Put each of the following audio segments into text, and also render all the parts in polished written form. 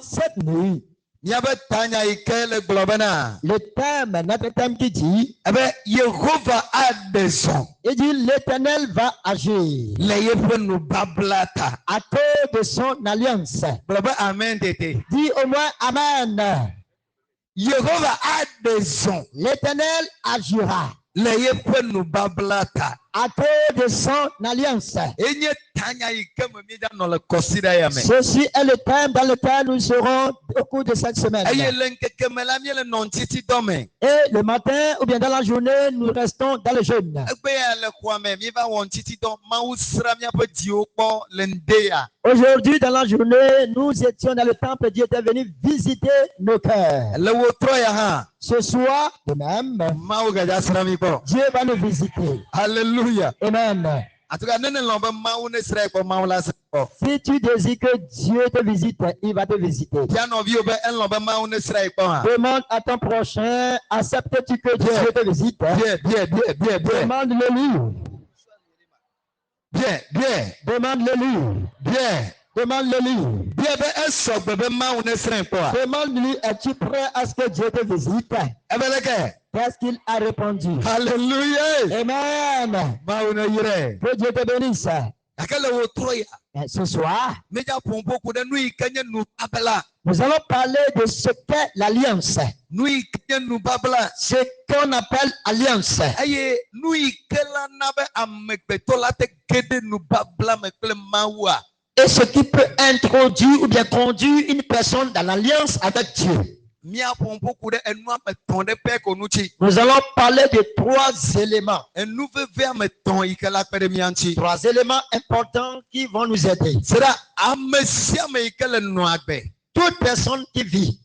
cette nuit, le thème, notre thème qui dit, Jéhovah a des ans. il dit l'Éternel va agir à cause de son alliance. Amen. Dis au moins Amen. Jéhovah a des ans. L'Éternel agira à cause de son alliance. Ceci est le thème dans lequel nous serons au cours de cette semaine. Et le matin ou bien dans la journée, nous restons dans le jeûne. Aujourd'hui, dans la journée, nous étions dans le temple. Dieu était venu visiter nos cœurs. Ce soir, de même, Dieu va nous visiter. Alléluia. Amen. Si tu désires que Dieu te visite, il va te visiter. Demande à ton prochain, acceptes-tu que Dieu te visite? Demande-le-lui. Demande-le-lui. Demande-le-lui. Demande-lui, es-tu prêt à ce que Dieu te visite? Qu'est-ce qu'il a répondu? Alléluia. Amen. Que Dieu te bénisse. Et ce soir, nous allons parler de ce qu'est l'alliance. Ce qu'on appelle alliance. Et ce qui peut introduire ou bien conduire une personne dans l'alliance avec Dieu. Nous allons parler de 3 éléments. 3 éléments importants qui vont nous aider. Toute personne qui vit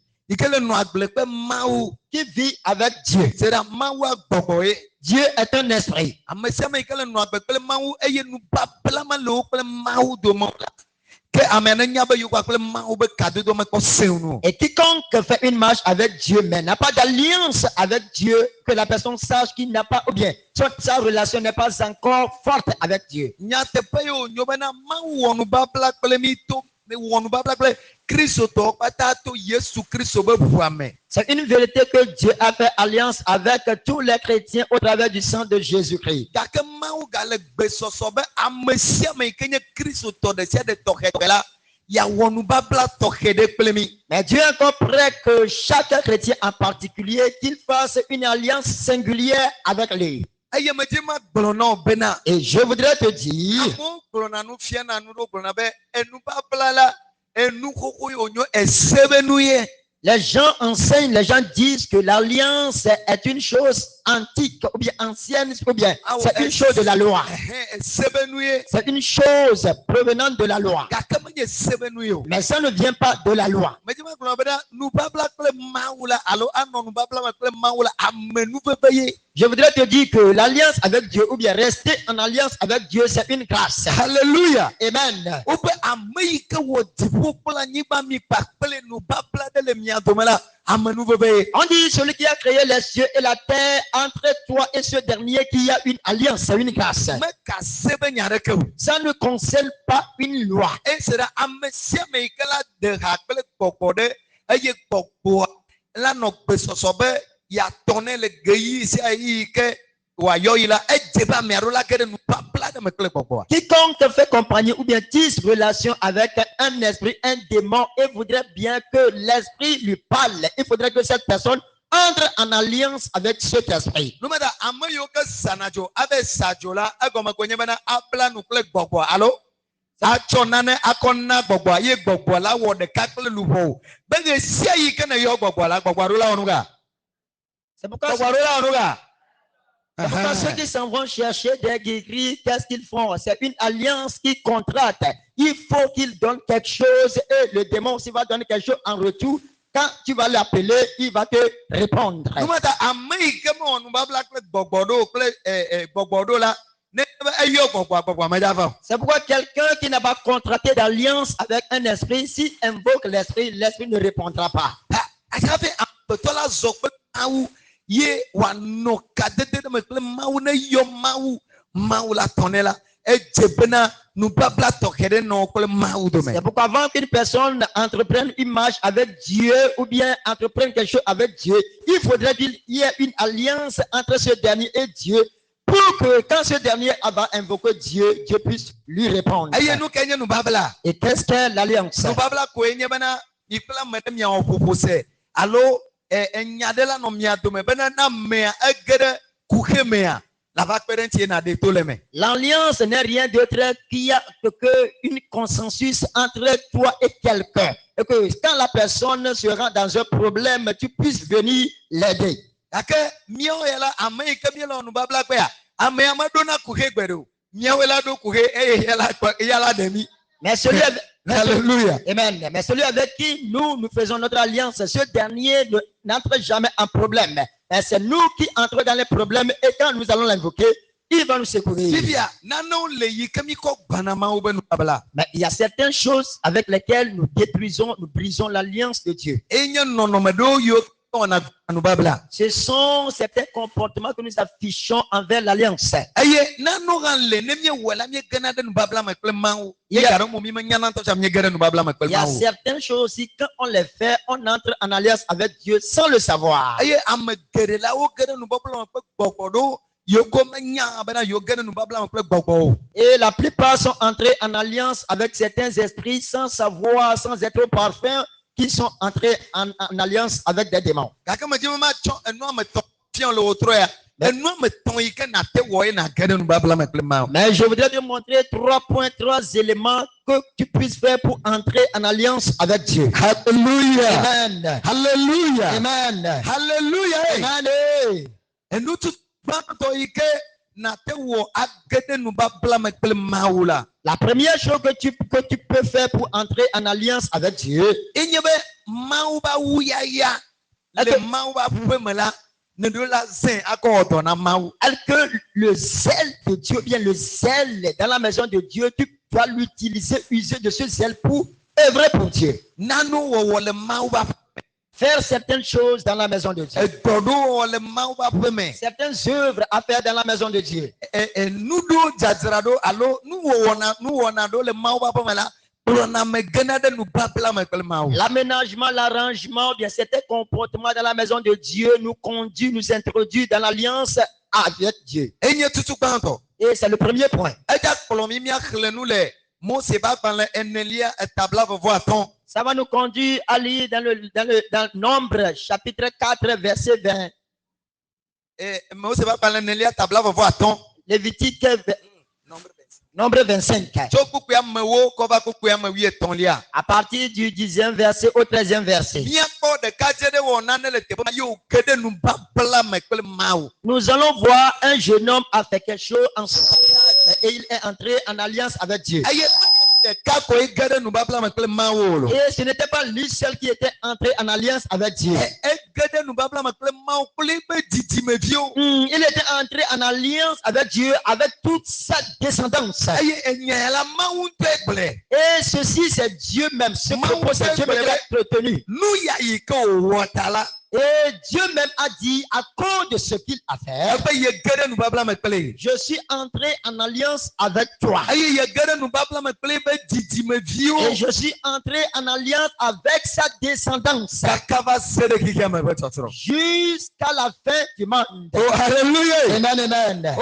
avec Dieu. Dieu est un esprit. Et quiconque fait une marche avec Dieu, mais n'a pas d'alliance avec Dieu, que la personne sache qu'il n'a pas, ou bien sa relation n'est pas encore forte avec Dieu. C'est une vérité que Dieu a fait alliance avec tous les chrétiens au travers du sang de Jésus-Christ. Mais Dieu est encore prêt que chaque chrétien en particulier qu'il fasse une alliance singulière avec lui. Et je voudrais te dire, les gens enseignent, les gens disent que l'alliance est une chose antique, ou bien ancienne, ou bien c'est une chose de la loi. C'est une chose provenant de la loi. Mais ça ne vient pas de la loi. Je voudrais te dire que l'alliance avec Dieu, ou bien rester en alliance avec Dieu, c'est une grâce. Alléluia. Amen. On dit celui qui a créé les cieux et la terre, entre toi et ce dernier qui a une alliance, c'est une grâce. Ça ne concerne pas une loi. Quiconque fait compagnie ou bien tisse relation avec un esprit, un démon, et voudrait bien que l'esprit lui parle, il faudrait que cette personne entre en alliance avec cet esprit. Allô? C'est pourquoi ceux qui s'en vont chercher des guéris, qu'est-ce qu'ils font? C'est une alliance qui contracte. Il faut qu'ils donnent quelque chose et le démon aussi va donner quelque chose en retour. Quand tu vas l'appeler, il va te répondre. C'est pourquoi quelqu'un qui n'a pas contracté d'alliance avec un esprit, s'il invoque l'esprit, l'esprit ne répondra pas. C'est pourquoi avant qu'une personne entreprenne une marche avec Dieu ou bien entreprenne quelque chose avec Dieu, il faudrait qu'il y ait une alliance entre ce dernier et Dieu pour que quand ce dernier va invoquer Dieu, Dieu puisse lui répondre. Et qu'est-ce qu'est l'alliance? L'alliance n'est rien d'autre qu'une consensus entre toi et quelqu'un. Et que quand la personne sera dans un problème, tu puisses venir l'aider. Mais celui avec, Alléluia. Amen. Mais celui avec qui nous faisons notre alliance, ce dernier n'entre jamais en problème. Mais c'est nous qui entrons dans les problèmes et quand nous allons l'invoquer, il va nous secourir. Mais il y a certaines choses avec lesquelles nous brisons l'alliance de Dieu. Ce sont certains comportements que nous affichons envers l'alliance. Il y a certaines choses aussi, quand on les fait, on entre en alliance avec Dieu sans le savoir. Et la plupart sont entrés en alliance avec certains esprits sans savoir, sans être parfaits, qui sont entrés en alliance avec des démons. Mais je voudrais te montrer 3 éléments que tu puisses faire pour entrer en alliance avec Dieu. Alléluia. Amen. Alléluia. Amen. Alléluia. Amen. Et nous tous, la première chose que tu peux faire pour entrer en alliance avec Dieu, que le zèle de Dieu, bien le zèle dans la maison de Dieu, tu dois l'utiliser, user de ce zèle pour œuvrer pour Dieu. Faire certaines choses dans la maison de Dieu. Certaines œuvres à faire dans la maison de Dieu. L'aménagement, l'arrangement, bien certains comportements dans la maison de Dieu nous conduit, nous introduit dans l'alliance avec Dieu. Et c'est le premier point. Ça va nous conduire à lire dans Nombre, chapitre 4, verset 20. Lévitique, Nombre 25. À partir du 10e verset au 13e verset. Nous allons voir un jeune homme a fait quelque chose en ce et il est entré en alliance avec Dieu. Et ce n'était pas lui seul qui était entré en alliance avec Dieu. Il était entré en alliance avec Dieu, avec toute sa descendance. Et ceci, c'est Dieu même. Ce propos, c'est Dieu même qui l'a retenu. Et Dieu même a dit, à cause de ce qu'il a fait, je suis entré en alliance avec toi. Et je suis entré en alliance avec sa descendance. Jusqu'à la fin du monde. Oh, alléluia. Amen, amen.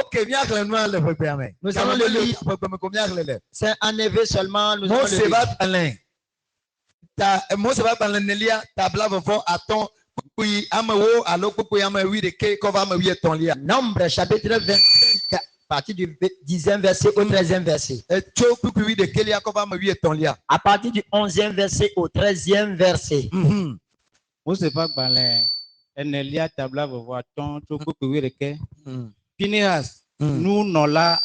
Nous allons le lire. C'est un éveil seulement. Nous allons le lire. Nombre chapitre 25, partir du 10e verset au 13e verset. À partir du 11e verset au 13e verset. Pinehas, nous nola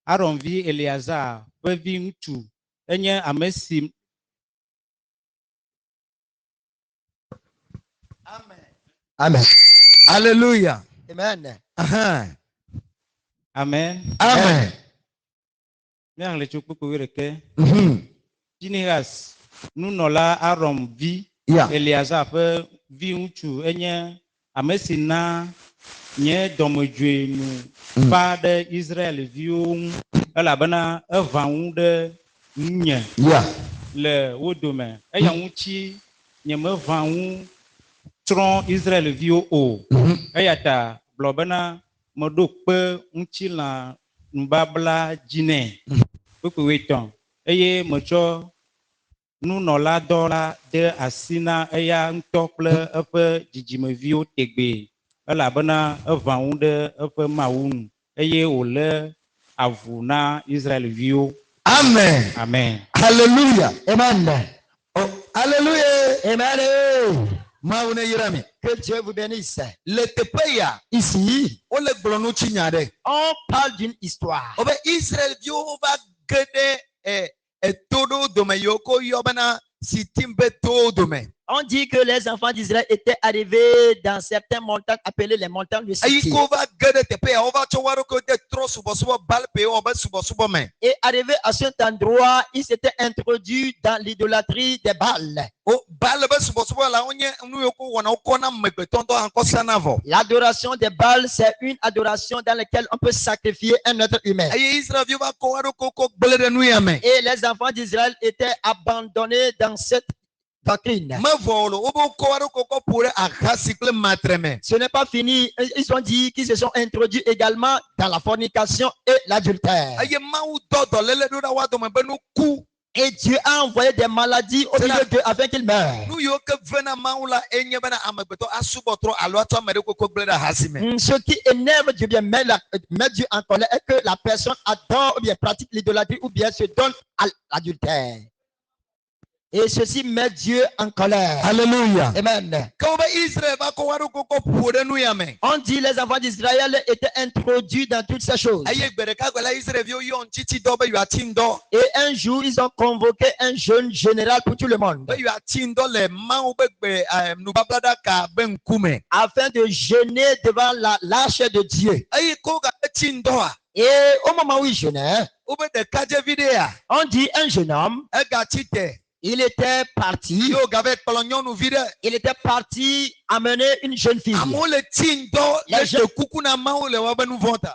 Aaron vi Eleazar, pevi ŋutsu, enye ame si. Amen. Alléluia. Amen. Amen. Amen. Pinehas, nous nola Aaron vi Eleazar, pevi ŋutsu, enye ame si na nye dɔmedzoe nu va ɖe Israel viwo ŋu elabena eva ŋu ɖe ŋunye Yeah. le wo dome eya ŋuti nye meva ŋu tsrɔ̃ Israelviwo o eya ta gblɔ bena meɖo kpe ŋutilã nubabla dzi nɛ kpekpe etɔ̃ eye metsɔ nunɔladɔ la de asi na eya ŋutɔ kple eƒe dzidzimeviwo tegbe elabena eva ŋu ɖe eƒe Mawu nu eye wòlé avu na Israelviwo. Amen. Amen. Hallelujah. Amen. Oh, hallelujah. Amen. Maune yirami. Que Dieu vous bénisse. Le tepeya. Ici, O le glonu chinyade. on parle d'une histoire. Obe Israel vio va gede todo dome yoko yobana sitimbe todo dome. On dit que les enfants d'Israël étaient arrivés dans certaines montagnes appelées les montagnes de Sittim. Ayiko va gede tepeya ova chowaro ko de tro subo balpe oba subo me. Et arrivé à cet endroit, ils s'étaient introduits dans l'idolâtrie des Baals. O balbe subo la onye nu yoko wana okona megbeton do anko sanavo. L'adoration des Baals, c'est une adoration dans laquelle on peut sacrifier un être humain. Ayi Israel vio va ko waro ko blede nu yame. Et les enfants d'Israël étaient abandonnés dans cette doctrine. Ce n'est pas fini. Ils ont dit qu'ils se sont introduits également dans la fornication et l'adultère. Et Dieu a envoyé des maladies au milieu d'eux afin qu'ils meurent. Ce qui énerve Dieu, bien met Dieu en colère, est que la personne adore ou bien pratique l'idolâtrie ou bien se donne à l'adultère. Et ceci met Dieu en colère. Alléluia. Amen. On dit les enfants d'Israël étaient introduits dans toutes ces choses. Et un jour, ils ont convoqué un jeune général pour tout le monde. Afin de jeûner devant l'arche de Dieu. Et au moment où il jeûnait, on dit un jeune homme. Il était parti. Il était parti amener une jeune fille.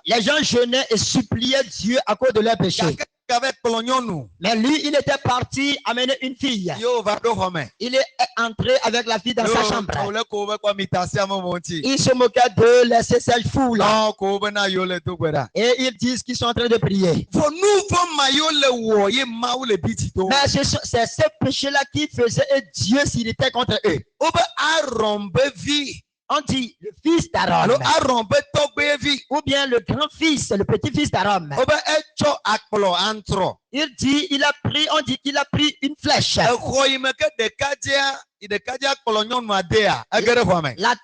Les gens jeûnaient et suppliaient Dieu à cause de leurs péchés. Mais lui, il était parti amener une fille. Il est entré avec la fille dans sa chambre. Il se moquait de laisser cette foule. Et ils disent qu'ils sont en train de prier. Mais c'est ce péché-là qui faisait et Dieu s'irritait contre eux. On dit le fils d'Aaron. Ou bien le grand-fils, le petit-fils d'Aaron. Il dit, on dit qu'il a pris une flèche. La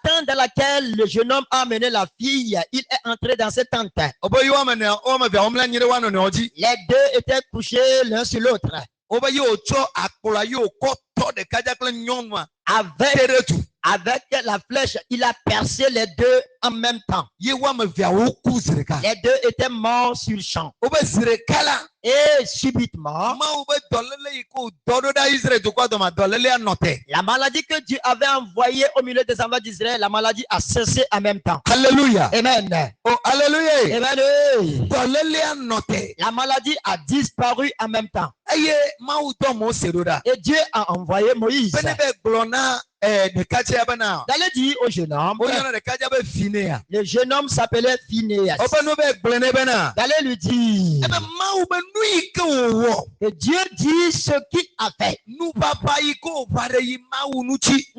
tente dans laquelle le jeune homme a amené la fille, il est entré dans cette tente. Les deux étaient couchés l'un sur l'autre. Avec la flèche, il a percé les deux en même temps. Les deux étaient morts sur le champ. Et subitement, la maladie que Dieu avait envoyée au milieu des enfants d'Israël, la maladie a cessé en même temps. Alléluia. Amen. Oh, alléluia. Amen. La maladie a disparu en même temps. Et Dieu a envoyé Moïse. D'aller dire au jeune homme, le jeune homme s'appelait Phinéas. D'aller lui dire que Dieu dit ce qu'il a fait.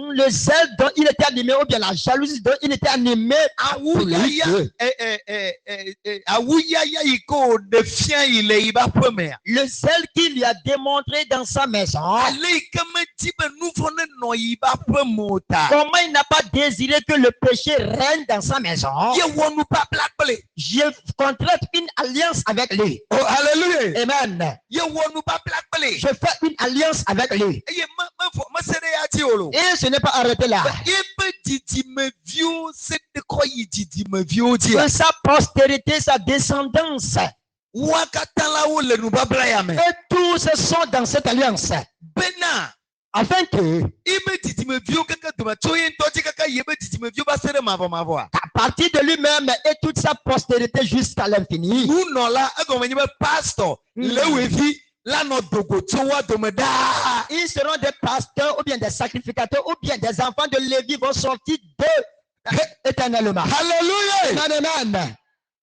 Le zèle dont il était animé, ou bien la jalousie dont il était animé, le zèle qu'il lui a démontré dans sa maison. Comment il n'a pas désiré que le péché règne dans sa maison? Je contracte une alliance avec lui. Oh, alléluia. Amen. Je fais une alliance avec lui. Et ce n'est pas arrêté là. Que sa postérité, sa descendance, et tous sont dans cette alliance. afin que à partir de lui-même et toute sa postérité jusqu'à l'infini, ils seront des pasteurs ou bien des sacrificateurs ou bien des enfants de Lévi vont sortir d'eux éternellement. Hallelujah. Amen.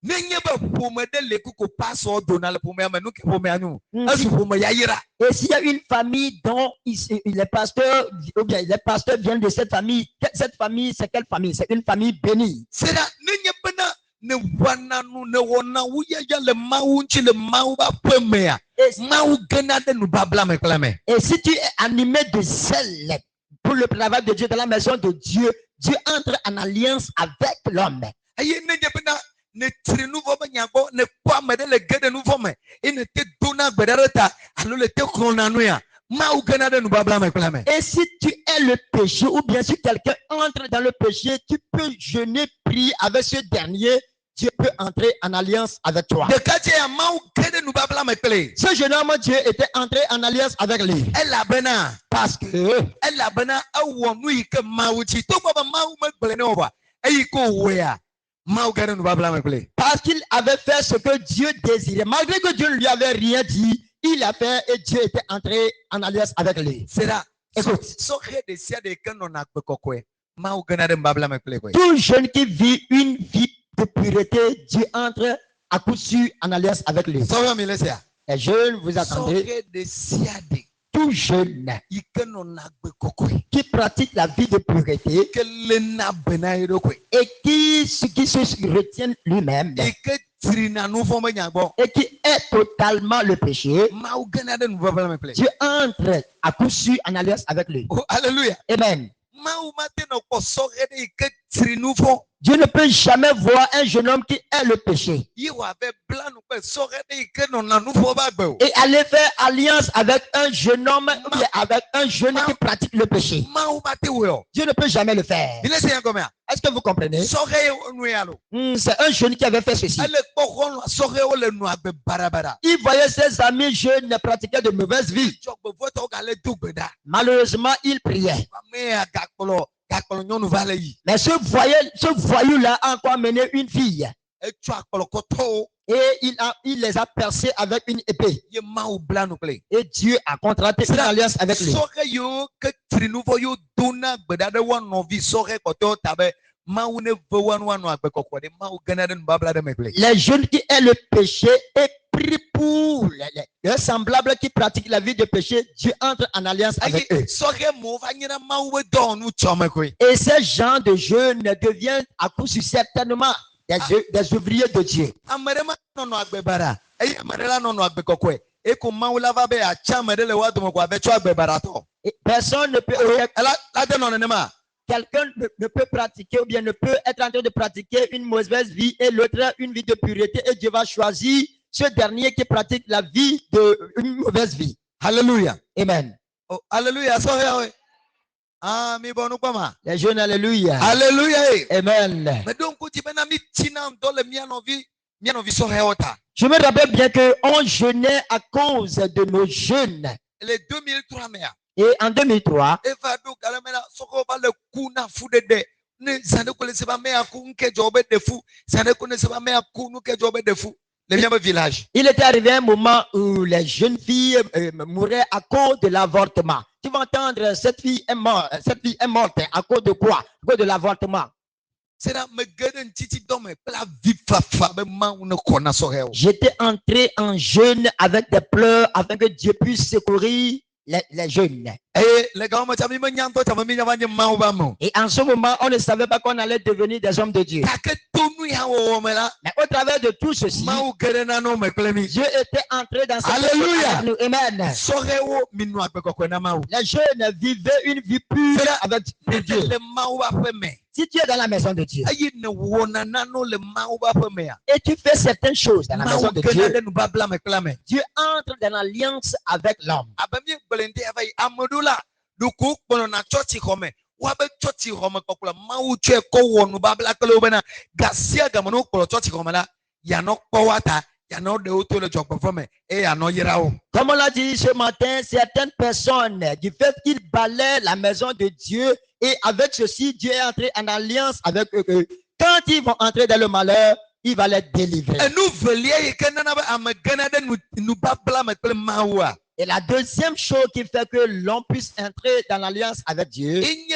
Et s'il y a une famille dont les pasteurs ou bien les pasteurs viennent de cette famille, c'est quelle famille? C'est une famille bénie. Et si tu es animé de zèle pour le travail de Dieu dans la maison de Dieu, Dieu entre en alliance avec l'homme. Et si tu es le péché ou bien si quelqu'un entre dans le péché, tu peux jeûner, prier avec ce dernier. Dieu peut entrer en alliance avec toi. Ce jeune homme, Dieu était entré en alliance avec lui. Parce que parce qu'il avait fait ce que Dieu désirait. Malgré que Dieu ne lui avait rien dit, il a fait et Dieu était entré en alliance avec lui. C'est là. Écoute. Tout jeune qui vit une vie de pureté, Dieu entre à coup sûr en alliance avec lui. Et jeune, vous attendez. Tout jeune qui pratique la vie de pureté et qui se retient lui-même et qui est totalement le péché, Dieu entre à coup sûr en alliance avec lui. Oh, alléluia. Amen. Dieu ne peut jamais voir un jeune homme qui est le péché et aller faire alliance avec un jeune homme ou bien avec un jeune qui pratique le péché. Dieu ne peut jamais le faire. Est-ce que vous comprenez? C'est un jeune qui avait fait ceci. Il voyait ses amis jeunes pratiquer de mauvaises vies. Malheureusement, il priait. Mais ce voyou-là a encore mené une fille. Et il les a percés avec une épée. Et Dieu a contracté une alliance avec lui. Les jeunes qui aient le péché et prient pour les semblables qui pratiquent la vie de péché, Dieu entre en alliance avec eux. Et ces gens de jeunes deviennent à coup sûr certainement des ouvriers de Dieu. Personne ne peut. Quelqu'un ne peut pratiquer ou bien ne peut être en train de pratiquer une mauvaise vie et l'autre une vie de pureté et Dieu va choisir ce dernier qui pratique la vie de une mauvaise vie. Alléluia. Amen. Oh, alléluia. Les jeunes, alléluia. Alléluia. Amen. Je me rappelle bien qu'on jeûnait à cause de nos jeunes. Les 2003 et en 2003, il était arrivé un moment où les jeunes filles mouraient à cause de l'avortement. Tu vas entendre, cette fille est morte à cause de quoi? À cause de l'avortement. J'étais entré en jeûne avec des pleurs afin que Dieu puisse secourir les jeunes. Et en ce moment, on ne savait pas qu'on allait devenir des hommes de Dieu. Mais au travers de tout ceci, Dieu était entré dans cette vie. Amen. Les jeunes vivaient une vie pure avec Dieu. Si tu es dans la maison de Dieu et tu fais certaines choses dans la maison de Dieu, Dieu entre dans l'alliance avec l'homme. Comme on l'a dit ce matin, certaines personnes, du fait qu'ils balaient la maison de Dieu, et avec ceci, Dieu est entré en alliance avec eux. Quand ils vont entrer dans le malheur, il va les délivrer. Et la deuxième chose qui fait que l'on puisse entrer dans l'alliance avec Dieu, est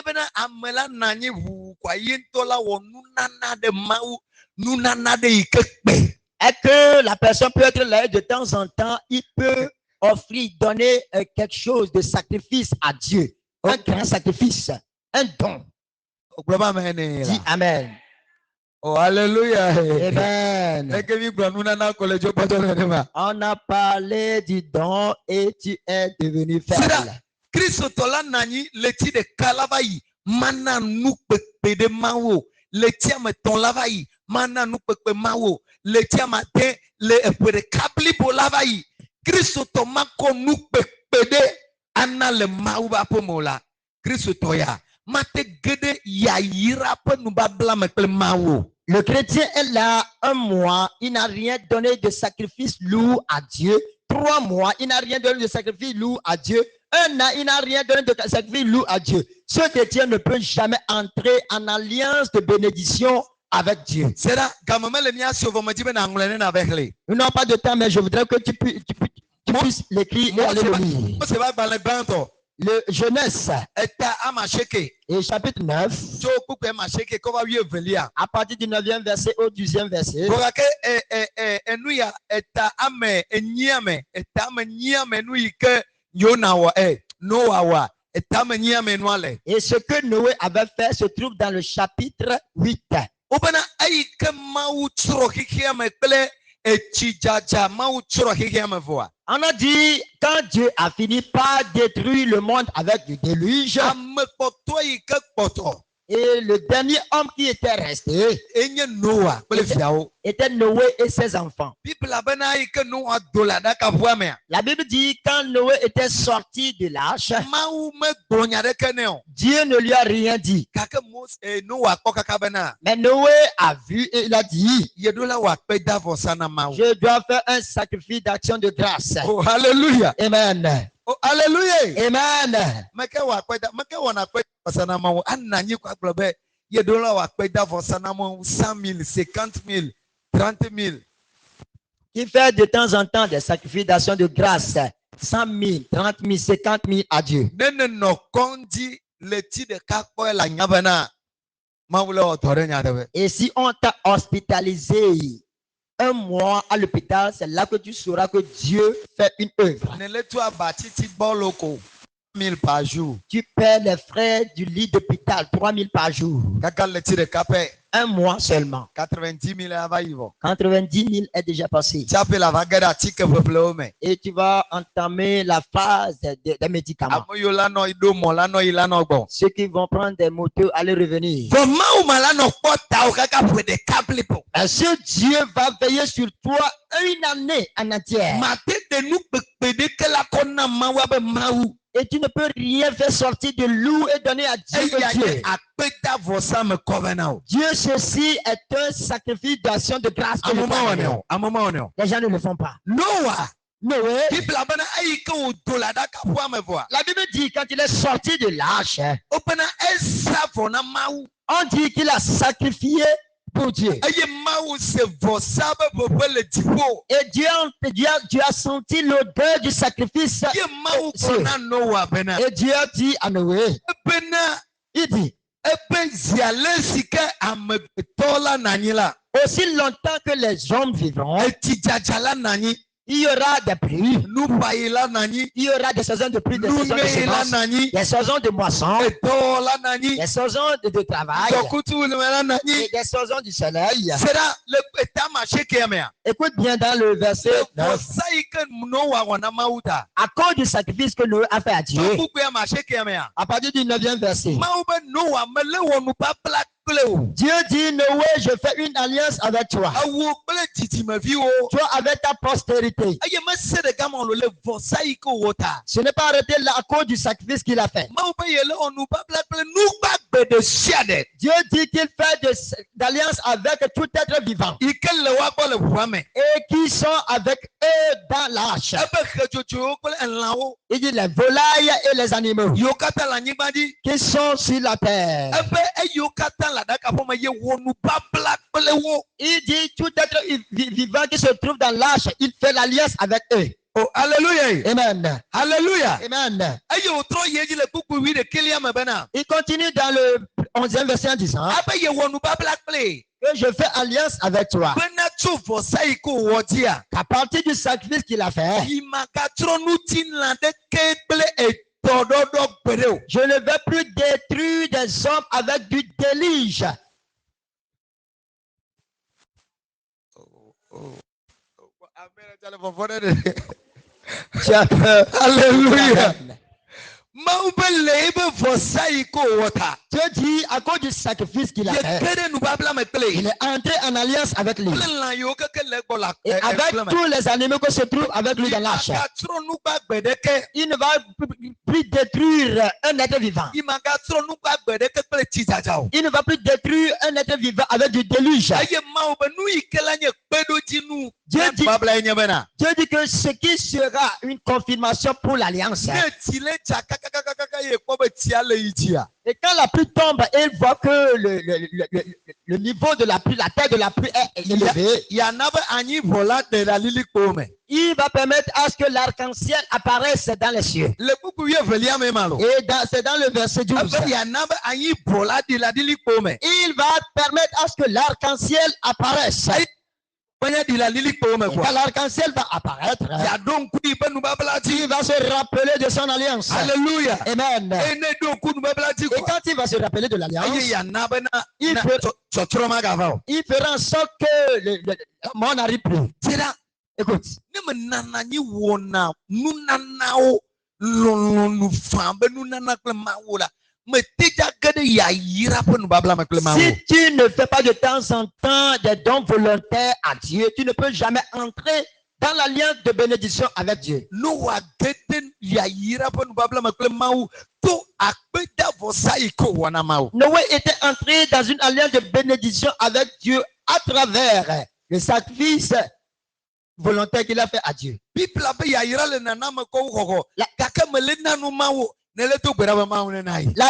que la personne peut être là de temps en temps, il peut offrir, donner quelque chose de sacrifice à Dieu. Un grand sacrifice, un don. Dis Amen. Oh, alléluia. Amen. On a parlé du don et tu es devenu faible. Christ tola nani leti de kalavai mana nu pekpede mawo leti ameton lavai mana nu pekpe mawo leti amate le epede kabli bo lavai Christ to mako nu pekpede ana le mawo ba pomola Christ to ya mate gede ya yira pe nu babla mekle mawo. Le chrétien est là 1 mois, il n'a rien donné de sacrifice lourd à Dieu. 3 mois, il n'a rien donné de sacrifice lourd à Dieu. 1 an, il n'a rien donné de sacrifice lourd à Dieu. Ce chrétien ne peut jamais entrer en alliance de bénédiction avec Dieu. Nous n'avons pas de temps, mais je voudrais que tu puisses l'écrire et aller le lire. Le Genèse et chapitre 9 à partir du 9e verset au 10e verset. Et ce que Noé avait fait se trouve dans le chapitre 8. On a dit, quand Dieu a fini par détruire le monde avec du déluge, et le dernier homme qui était resté était Noé et ses enfants. La Bible dit, quand Noé était sorti de l'arche, Dieu ne lui a rien dit. Mais Noé a vu et il a dit, je dois faire un sacrifice d'action de grâce. Oh, alléluia. Amen. Oh, alléluia. Amen. Qui fait de temps en temps des sacrifices d'action de grâce, 100 000, 30 000, 50 000 à Dieu. Et si on t'a hospitalisé 1 mois à l'hôpital, c'est là que tu sauras que Dieu fait une œuvre. 000 par jour. Tu paies les frais du lit d'hôpital, 3 000 par jour. 1 mois seulement. 90 000 est déjà passé. Et tu vas entamer la phase des médicaments. Ceux qui vont prendre des motos, aller revenir. Est-ce que Dieu va veiller sur toi 1 année en entière? Et tu ne peux rien faire sortir de lourd et donner à Dieu. Dieu, ceci est un sacrifice d'action de grâce. Les gens ne le font pas. Noé, la Bible dit quand il est sorti de l'arche, on dit qu'il a sacrifié pour Dieu. Et Dieu a senti l'odeur du sacrifice. Et Dieu a dit à Noé, il dit, aussi longtemps que les hommes vivront, il y aura des pluies, il y aura des saisons de pluie, des saisons de semences, des saisons de moisson, des saisons de travail et des saisons du soleil. Écoute bien dans le verset 9. À cause du sacrifice que Noé a fait à Dieu, à partir du 9e verset, Dieu dit, Noé, je fais une alliance avec toi. Toi avec ta postérité. Ce n'est pas arrêté là à cause du sacrifice qu'il a fait. Dieu dit qu'il fait d'alliance avec tout être vivant et qui sont avec eux dans l'arche. Il dit les volailles et les animaux qui sont sur la terre. Il dit tout être vivant qui se trouve dans l'arche, il fait l'alliance avec eux. Oh, alléluia. Amen. Alléluia. Amen. Il continue dans le 11e verset en disant que je fais alliance avec toi. À partir du sacrifice qu'il a fait, je ne vais plus détruire des hommes avec du déluge. Tu as peur. Alléluia. Dieu dit à cause du sacrifice qu'il a fait, il est entré en alliance avec lui. Et avec tous les animaux qui se trouvent avec lui dans l'arche. Il ne va plus détruire un être vivant. Il ne va plus détruire un être vivant avec du déluge. Dieu dit que ce qui sera une confirmation pour l'alliance. Et quand la pluie tombe, il voit que le niveau de la pluie, la taille de la pluie est élevée. Il va permettre à ce que l'arc-en-ciel apparaisse dans les cieux. Et c'est dans le verset 12. Il va permettre à ce que l'arc-en-ciel apparaisse. Quand l'arc-en-ciel va apparaître, il va se rappeler de son alliance. Alléluia. Amen. Et quand il va se rappeler de l'alliance, il fera en sorte que le monde n'arrive plus. Écoute. Si tu ne fais pas de temps en temps des dons volontaires à Dieu, tu ne peux jamais entrer dans l'alliance de bénédiction avec Dieu. Noé était entré dans une alliance de bénédiction avec Dieu à travers le sacrifice volontaire qu'il a fait à Dieu. La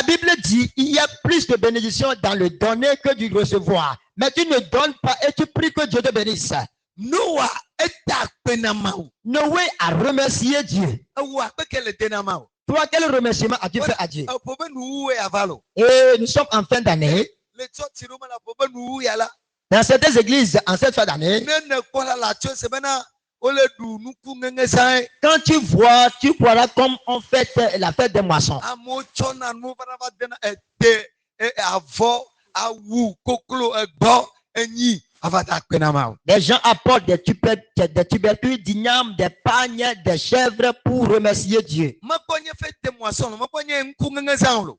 Bible dit il y a plus de bénédiction dans le donner que du recevoir. Mais tu ne donnes pas et tu pries que Dieu te bénisse. Noé a remercié Dieu. Toi, quel remerciement as-tu fait à Dieu? Et nous sommes en fin d'année. Dans certaines églises, en cette fin d'année, quand tu vois, tu croiras comme on fait la fête des moissons. Les gens apportent des tubercules, d'igname, des pagnes, des chèvres pour remercier Dieu.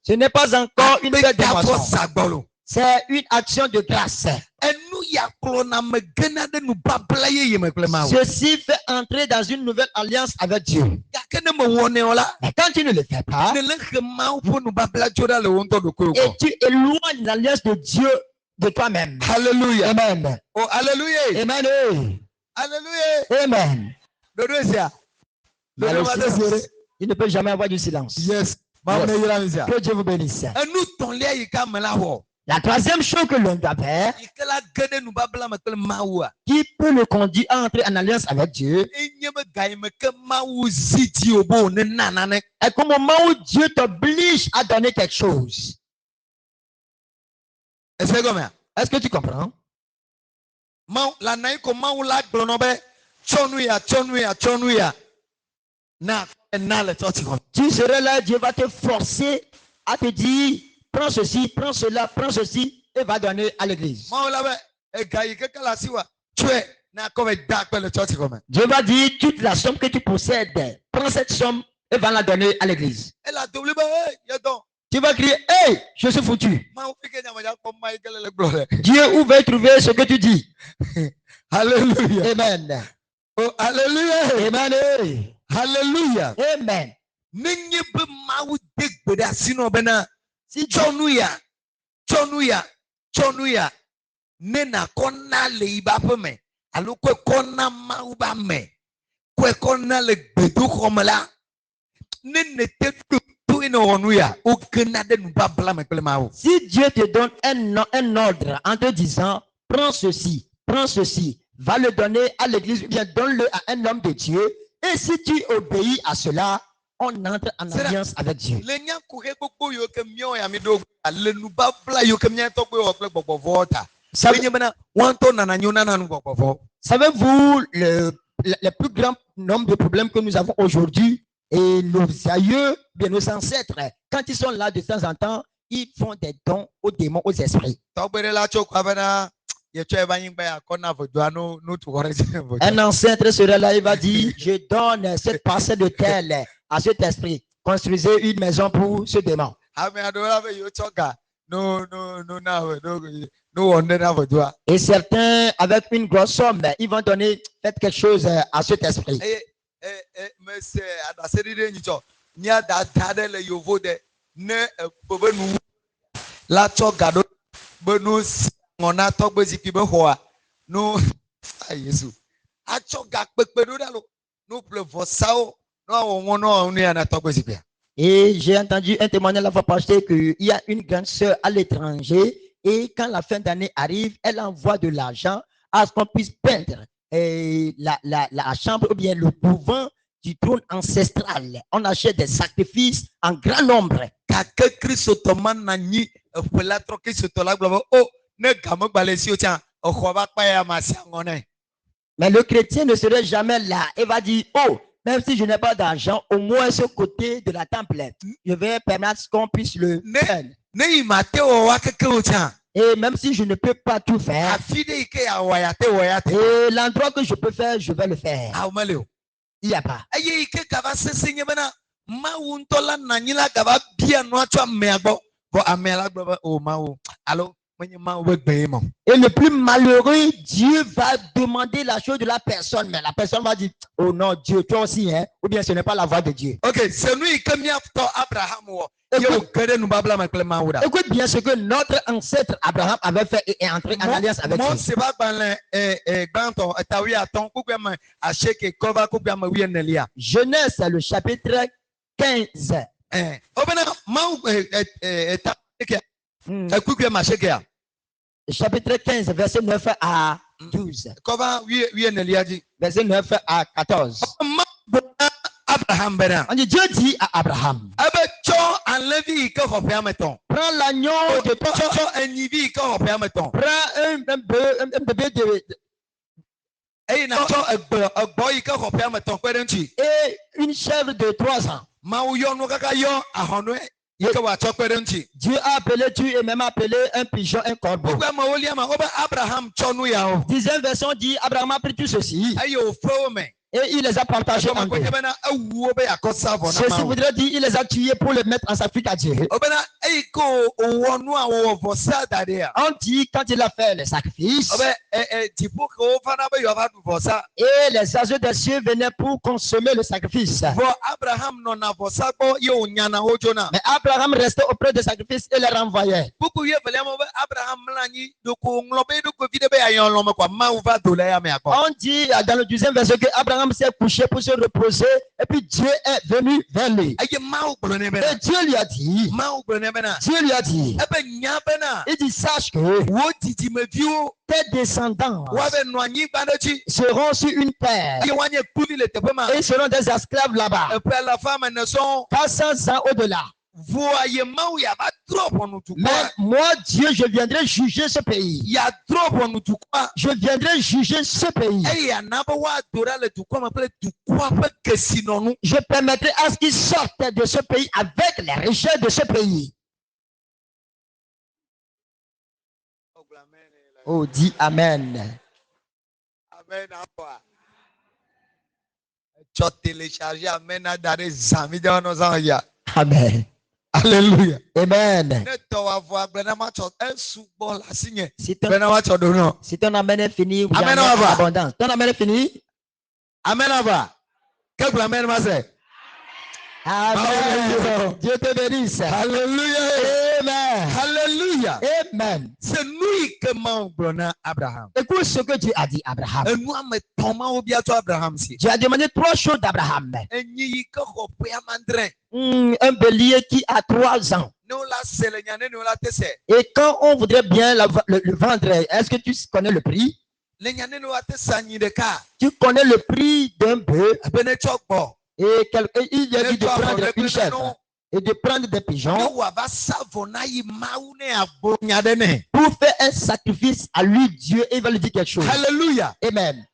Ce n'est pas encore une fête des moissons. C'est une action de grâce. Ceci fait entrer dans une nouvelle alliance avec Dieu. Mais quand tu ne le fais pas, et tu éloignes l'alliance de Dieu de toi-même. Alléluia. Amen. Oh, alléluia. Amen. Alléluia. Amen. Il ne peut jamais avoir du silence. Yes. Que Dieu vous bénisse. La troisième chose que l'on doit faire, qui peut le conduire à entrer en alliance avec Dieu, est qu'au moment où Dieu t'oblige à donner quelque chose. Est-ce que tu comprends? Tu serais là, Dieu va te forcer à te dire, prends ceci, prends cela, prends ceci, et va donner à l'église. Dieu va dire, toute la somme que tu possèdes, prends cette somme et va la donner à l'église. Tu vas crier, hey, je suis foutu. Dieu, où va trouver ce que tu dis? Alléluia. Amen. Oh, alléluia. Amen. Alléluia. Amen. Si chonuya nena kona le ibapeme alo kwe kona mauba me kwe kona le bedu komala nene te tu ino onuya okena de nuba blame klemao. Si Dieu te donne un ordre en te disant prends ceci, va le donner à l'église, ou bien donne-le à un homme de Dieu, et si tu obéis à cela, on entre en alliance avec Dieu. Savez-vous le plus grand nombre de problèmes que nous avons aujourd'hui, et nos aïeux, bien nos ancêtres, quand ils sont là de temps en temps, ils font des dons aux démons, aux esprits. Un ancêtre sera là, il va dire, je donne cette parcelle de terre à cet esprit. Construisez une maison pour ce démon. Et certains, avec une grosse somme, ils vont donner, faites quelque chose à cet esprit. Et j'ai entendu un témoignage la fois passée qu'il y a une grande sœur à l'étranger et quand la fin d'année arrive, elle envoie de l'argent à ce qu'on puisse peindre la chambre ou bien le couvent du trône ancestral. On achète des sacrifices en grand nombre. Mais le chrétien ne serait jamais là et va dire, oh, même si je n'ai pas d'argent, au moins ce côté de la temple, je vais permettre qu'on puisse le faire. Et même si je ne peux pas tout faire, et l'endroit que je peux faire, je vais le faire. Il n'y a pas. Et le plus malheureux, Dieu va demander la chose de la personne, mais la personne va dire, oh non, Dieu, toi aussi, hein? Ou bien ce n'est pas la voix de Dieu. Ok, c'est lui qui m'a fait Abraham. Écoute bien ce que notre ancêtre Abraham avait fait et est entré en alliance avec Dieu. Genèse, le chapitre 15. Chapitre 15, verset 9 à 12. Verset 9 à 14. On dit, Dieu dit à Abraham, prends l'agneau de ton, prends un bébé et une chèvre de 3 ans. Dieu a appelé Dieu et même appelé un pigeon, un corbeau. Dixième version dit, Abraham a pris tout ceci. Et il les a partagés en deux. Ceci voudrait dire il les a tués pour les mettre en sacrifice à Dieu. On dit quand il a fait le sacrifice, et les oiseaux des cieux venaient pour consommer le sacrifice. Mais Abraham restait auprès du sacrifice et les renvoyait. On dit dans le 12e verset que Abraham s'est couché pour se reposer et puis Dieu est venu vers lui. Et Dieu lui a dit, il dit, sache que tes descendants seront sur une terre et ils seront des esclaves là-bas. 400 ans au-delà. Mais moi, Dieu, je viendrai juger ce pays. Je viendrai juger ce pays. Je permettrai à ce qu'ils sortent de ce pays avec les richesses de ce pays. Oh, dis Amen. Amen. Tu as téléchargé Amen à Daré Zami dans nos envois. Amen. Alléluia. Amen. Si ton amen est fini, vous avez abondance. Ton amen est fini? Amen. Qu'est-ce que amen va faire? Amen. Dieu te bénisse. Alléluia. Amen. Alléluia. Alléluia. Amen. C'est nous que m'en brona Abraham. Écoute ce que Dieu a dit à Abraham. Et nous me tombons au bientôt Abraham si. Dieu a demandé 3 choses d'Abraham. Et ni que repouille mandrin. Un bélier qui a 3 ans. Nous la c'est le nyane nous la tesse. Et quand on voudrait bien le vendre, est-ce que tu connais le prix? Le nyane nous la tesse ni de cas. Tu connais le prix d'un bœuf? Bene chokbo. Et il a dit de prendre une chèvre et de prendre des pigeons pour faire un sacrifice à lui, Dieu, et il va lui dire quelque chose. Alléluia. Amen.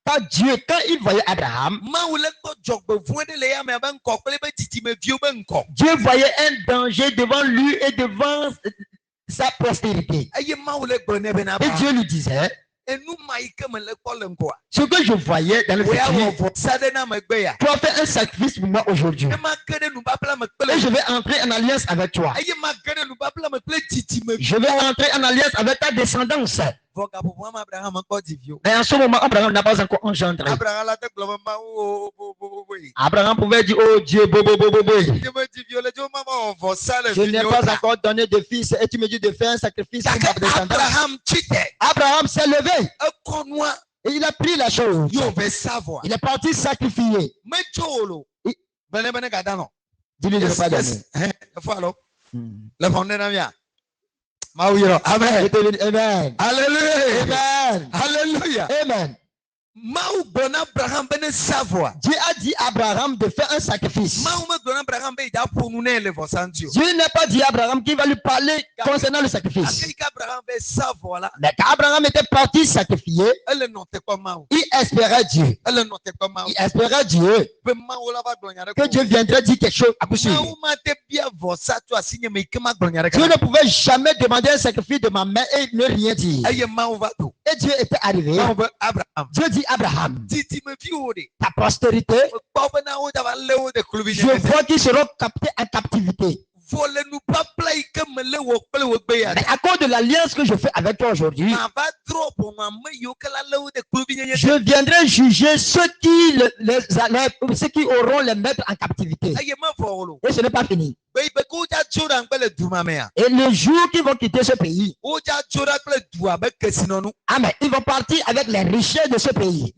Quand Dieu, quand il voyait Abraham, Dieu voyait un danger devant lui et devant sa postérité. Et Dieu lui disait, ce que je voyais dans le futur, tu vas faire un sacrifice pour moi aujourd'hui. Et je vais entrer en alliance avec toi. Je vais entrer en alliance avec ta descendance. Mais en ce moment, Abraham n'a pas encore engendré. Abraham pouvait dire, oh Dieu, je n'ai pas encore donné de fils et tu me dis de faire un sacrifice pour ma descendance. Abraham s'est levé et il a pris la chose. Il est parti sacrifier. Dis-lui de ne pas donner. Amen. Amen. Alléluia. Amen. Alléluia. Amen. Dieu a dit à Abraham de faire un sacrifice. Dieu n'a pas dit à Abraham qu'il va lui parler concernant le sacrifice. Mais quand Abraham était parti sacrifier, il espérait Dieu. Il espérait Dieu que Dieu viendrait dire quelque chose à coup sûr. Dieu ne pouvait jamais demander un sacrifice de ma mère et ne rien dire. Et Dieu était arrivé. Dieu dit Abraham, ta postérité, je vois qu'ils seront captés en captivité. Mais à cause de l'alliance que je fais avec toi aujourd'hui, je viendrai juger ceux qui auront les mettre en captivité. Et ce n'est pas fini. Et le jour qu'ils vont quitter ce pays, amen, ils vont partir avec les richesses de ce pays.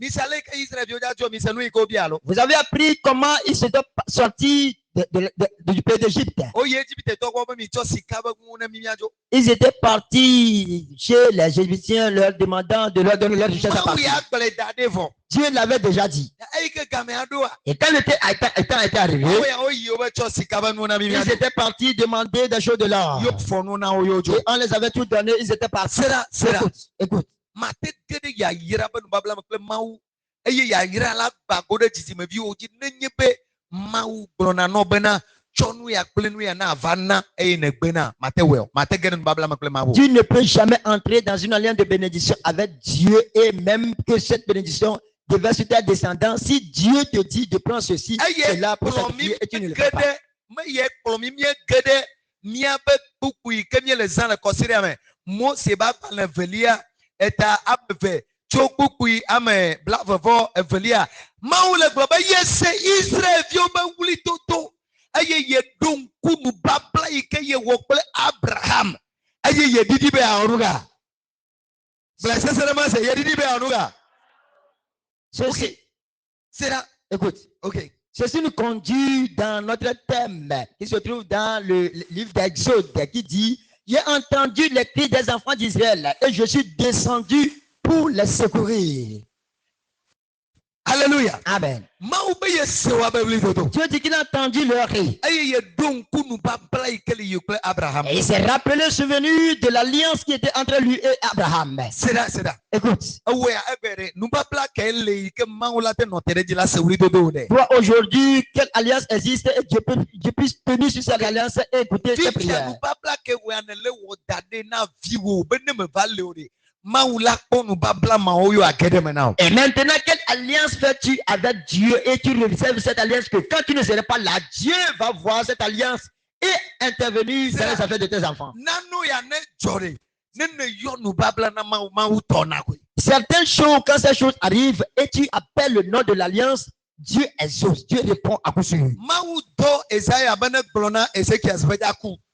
Vous avez appris comment ils s'étaient sortis du pays d'Égypte. Ils étaient partis chez les Égyptiens leur demandant de leur donner leur richesse à partir. Dieu l'avait déjà dit. Et quand le temps était arrivé, ils étaient partis demander des choses de l'or. Et on les avait tout donné, ils étaient partis. Écoute. Dieu ne peut jamais entrer dans une alliance de bénédiction avec Dieu et même que cette bénédiction devait sur ta descendance. Si Dieu te dit de prendre ceci, cela pour sacrifier et tu ne le fais pas. Chokukui ame blavavo evelia maule globa yese Israël vioba wuli toto aye ye don kunu babla ike ye wokle Abraham aye ye didi be aruga blessé seulement c'est ye didi be aruga. Ceci, c'est là, écoute, ok. Ceci nous conduit dans notre thème qui se trouve dans le livre d'Exode qui dit: j'ai entendu les cris des enfants d'Israël et je suis descendu pour les secourir. Alléluia. Amen. Dieu dit qu'il a entendu leur cri. Et il s'est rappelé, souvenu de l'alliance qui était entre lui et Abraham. C'est là. Écoute. Toi aujourd'hui, quelle alliance existe et Dieu puisse tenir sur cette alliance et écouter cette prière. Et maintenant, quelle alliance fais-tu avec Dieu et tu réserves cette alliance que quand tu ne seras pas là, Dieu va voir cette alliance et intervenir dans les affaires de tes enfants. Certaines choses, quand ces choses arrivent et tu appelles le nom de l'alliance, Dieu exauce, Dieu répond à coup sûr.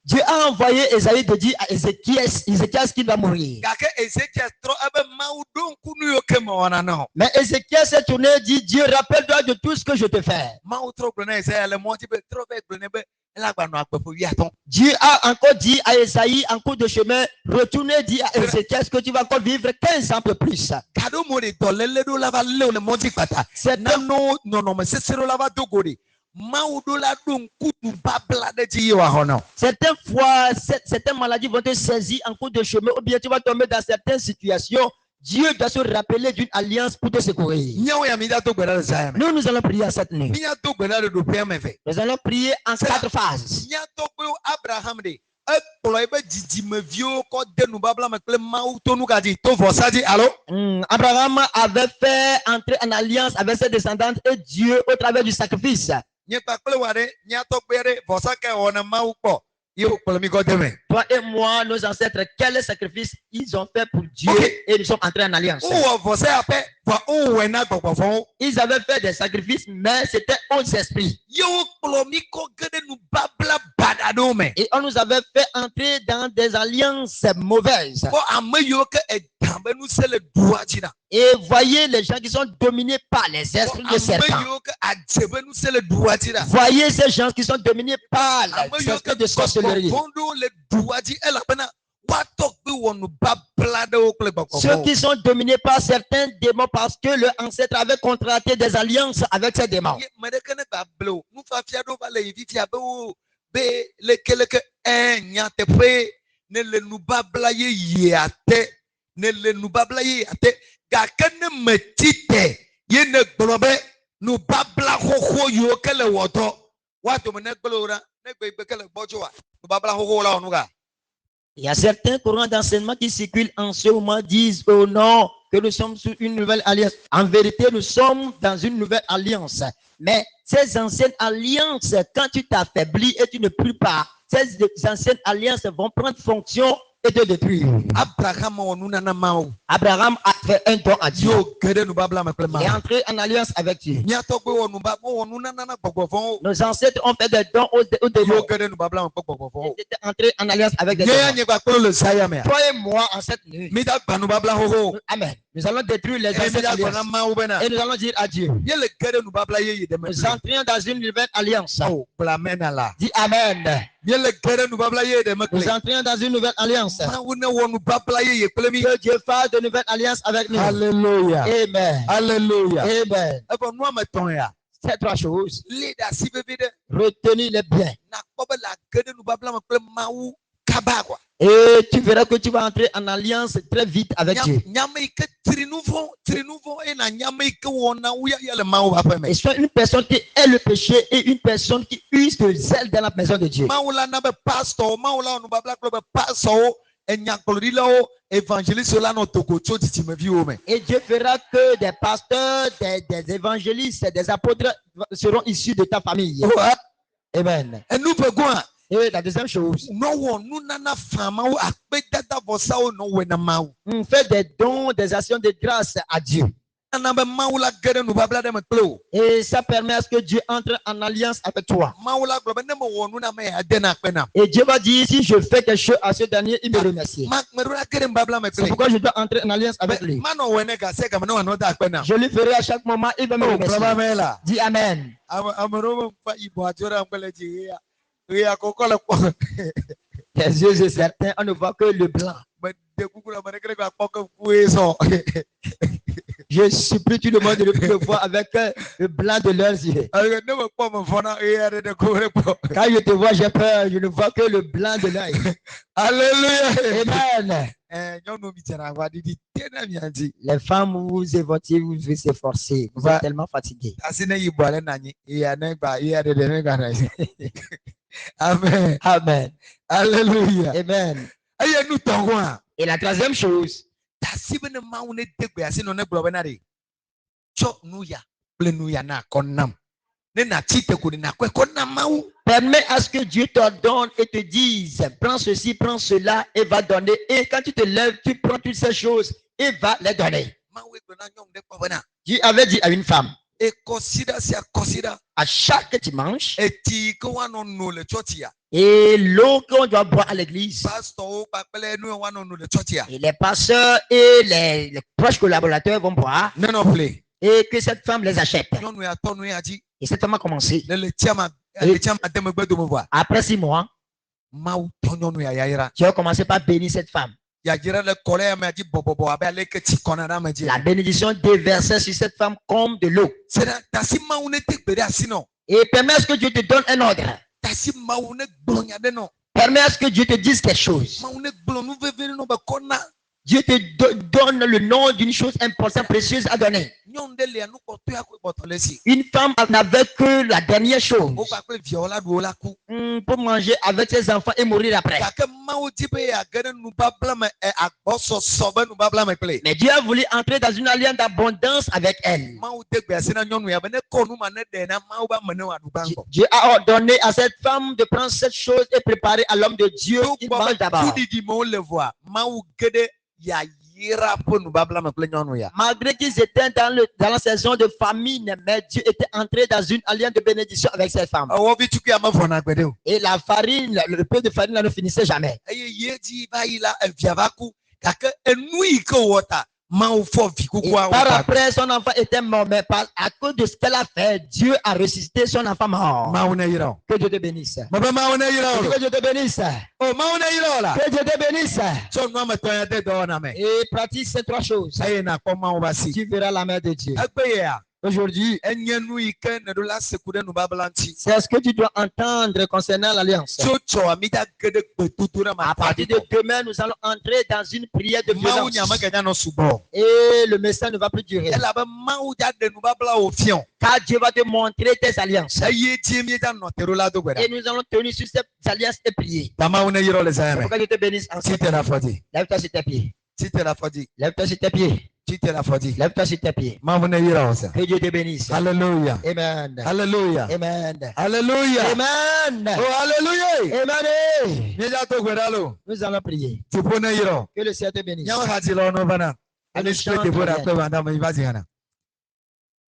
Dieu a envoyé Esaïe de dire à Ézéchias qu'il va mourir. Mais Ézéchias s'est tourné et dit, Dieu, rappelle-toi de tout ce que je te fais. Dieu a encore dit à Esaïe en cours de chemin, retournez et dit à Ézéchias que tu vas encore vivre 15 ans de plus. Certaines fois, certaines maladies vont te saisir en cours de chemin, ou bien tu vas tomber dans certaines situations. Dieu doit se rappeler d'une alliance pour te secourir. Nous allons prier à cette nuit. Nous allons prier en 4 phases. Abraham avait fait entrer en alliance avec ses descendants et Dieu au travers du sacrifice. Toi et moi, nos ancêtres, quel sacrifice ils ont fait pour Dieu et nous sommes entrés en alliance. Ils avaient fait des sacrifices, mais c'était aux esprits. Et on nous avait fait entrer dans des alliances mauvaises. Et voyez les gens qui sont dominés par les esprits de serpents. Voyez ces gens qui sont dominés par les esprits de sorcellerie. Ceux qui sont dominés par certains démons parce que leur ancêtre avait contracté des alliances avec ces démons. Il y a certains courants d'enseignement qui circulent en ce moment, disent au nom que nous sommes sous une nouvelle alliance. En vérité, nous sommes dans une nouvelle alliance. Mais ces anciennes alliances, quand tu t'affaiblis et tu ne pries pas, ces anciennes alliances vont prendre fonction et te détruire. Abraham a fait un don à Dieu. Il est entré en alliance avec Dieu. Nos ancêtres ont fait des dons aux démons. Ils étaient entrés en alliance avec des démons. Toi et moi, en cette nuit, amen. Nous allons détruire les anciennes alliances. Et nous allons dire à Dieu. Nous entrons dans une nouvelle alliance. Dis amen. Nous entrons dans une nouvelle alliance. Que Dieu fasse de nouvelles alliances avec nous. Alléluia. Amen. Alléluia. Amen. Ces 3 choses, retenez-les bien. Et tu verras que tu vas entrer en alliance très vite avec Dieu. Et soit une personne qui est le péché et une personne qui use de zèle dans la maison de Dieu. Et Dieu fera que des pasteurs, des évangélistes, des apôtres seront issus de ta famille. Amen. Et la deuxième chose, on fait des dons, des actions de grâce à Dieu. Et ça permet à ce que Dieu entre en alliance avec toi. Et Dieu va dire, si je fais quelque chose à ce dernier, il me remercie. C'est pourquoi je dois entrer en alliance avec lui. Je lui ferai à chaque moment, il va me remercier. Dis amen. Tes yeux et certains, on ne voit que le blanc. Je supplie tout le monde de le voir avec le blanc de leurs yeux. Quand je te vois, j'ai peur. Je ne vois que le blanc de l'œil. Alléluia. Amen. Les femmes, vous évoquez, vous devez s'efforcer. Vous êtes tellement fatigués. Amen. Amen. Alléluia. Amen. Et la troisième chose, permets à ce que Dieu t'ordonne et te dise, prends ceci, prends cela et va donner. Et quand tu te lèves, tu prends toutes ces choses et va les donner. Dieu avait dit à une femme, Et considère, c'est à considérer. À chaque dimanche. Et tu vois non nous le chotia. Et l'eau qu'on doit boire à l'église. Et les pasteurs et les proches collaborateurs vont boire. Non plus. Et que cette femme les achète. Et cette femme a commencé. Après 6 mois, tu as commencé par bénir cette femme. La bénédiction déversait sur cette femme comme de l'eau. Et permets que Dieu te donne un ordre. Permets que Dieu te dise quelque chose. Dieu te donne le nom d'une chose importante, précieuse à donner. Une femme n'avait que la dernière chose pour manger avec ses enfants et mourir après. Mais Dieu a voulu entrer dans une alliance d'abondance avec elle. Dieu a ordonné à cette femme de prendre cette chose et préparer à l'homme de Dieu qui mange d'abord. Malgré qu'ils étaient dans la saison de famine, mais Dieu était entré dans une alliance de bénédiction avec cette femme. Et la farine, le peu de farine ne finissait jamais. Et par après, son enfant était mort, mais à cause de ce qu'elle a fait, Dieu a ressuscité son enfant mort. Que Dieu te bénisse. Que Dieu te bénisse. Que Dieu te bénisse. Et pratique ces 3 choses. Tu verras la main de Dieu. Aujourd'hui, c'est ce que tu dois entendre concernant l'alliance. À partir de demain, nous allons entrer dans une prière de violence. Et le message ne va plus durer. Car Dieu va te montrer tes alliances. Et nous allons tenir sur ces alliances et prier. Pourquoi Dieu te bénisse ensemble. Lève-toi sur tes pieds. Lève-toi sur tes pieds. Lève-toi sur tes pieds. Que Dieu te bénisse. Alléluia. Amen. Alléluia. Amen. Alléluia. Amen. Oh, alléluia. Amen. Nous allons prier. Que le Seigneur te bénisse.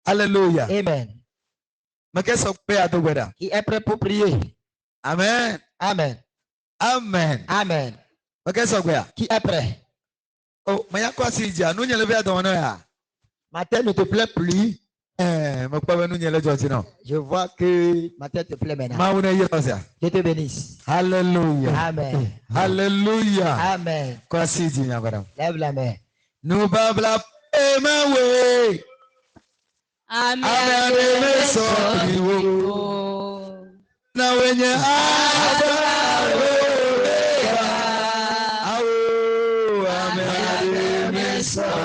Alléluia. Amen. Qui est prêt pour prier? Amen. Amen. Amen. Amen. Qui est prêt? Oh, Ma tête ne te plaît plus. Je vois que ma tête te plaît maintenant. Je te bénisse. Alléluia. Amen. Alléluia. Amen. Lève la main. Nous babla emawe. Amen. Na wenye